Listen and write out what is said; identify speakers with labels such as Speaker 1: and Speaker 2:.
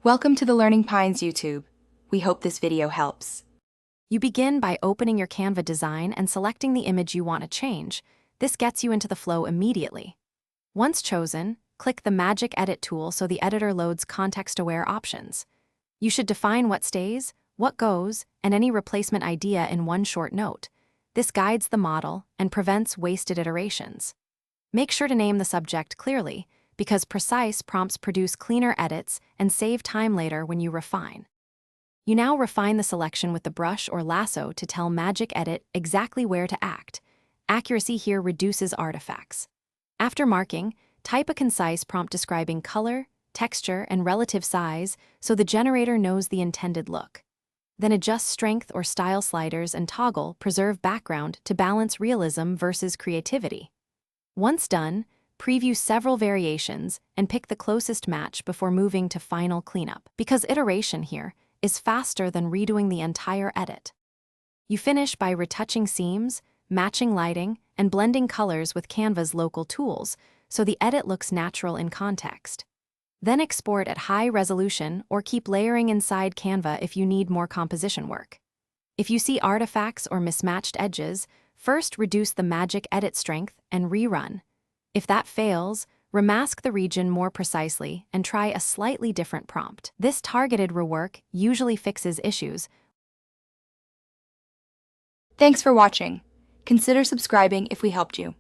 Speaker 1: Welcome to the Learning Pines YouTube. We hope this video helps.
Speaker 2: You begin by opening your Canva design and selecting the image you want to change. This gets you into the flow immediately. Once chosen, click the Magic Edit tool so the editor loads context-aware options. You should define what stays, what goes, and any replacement idea in one short note. This guides the model and prevents wasted iterations. Make sure to name the subject clearly, because precise prompts produce cleaner edits and save time later when you refine. You now refine the selection with the brush or lasso to tell Magic Edit exactly where to act. Accuracy here reduces artifacts. After marking, type a concise prompt describing color, texture, and relative size so the generator knows the intended look. Then adjust strength or style sliders and toggle Preserve Background to balance realism versus creativity. Once done, preview several variations and pick the closest match before moving to final cleanup, because iteration here is faster than redoing the entire edit. You finish by retouching seams, matching lighting, and blending colors with Canva's local tools so the edit looks natural in context. Then export at high resolution or keep layering inside Canva if you need more composition work. If you see artifacts or mismatched edges, first reduce the Magic Edit strength and rerun. If that fails, remask the region more precisely and try a slightly different prompt. This targeted rework usually fixes issues.
Speaker 1: Thanks for watching. Consider subscribing if we helped you.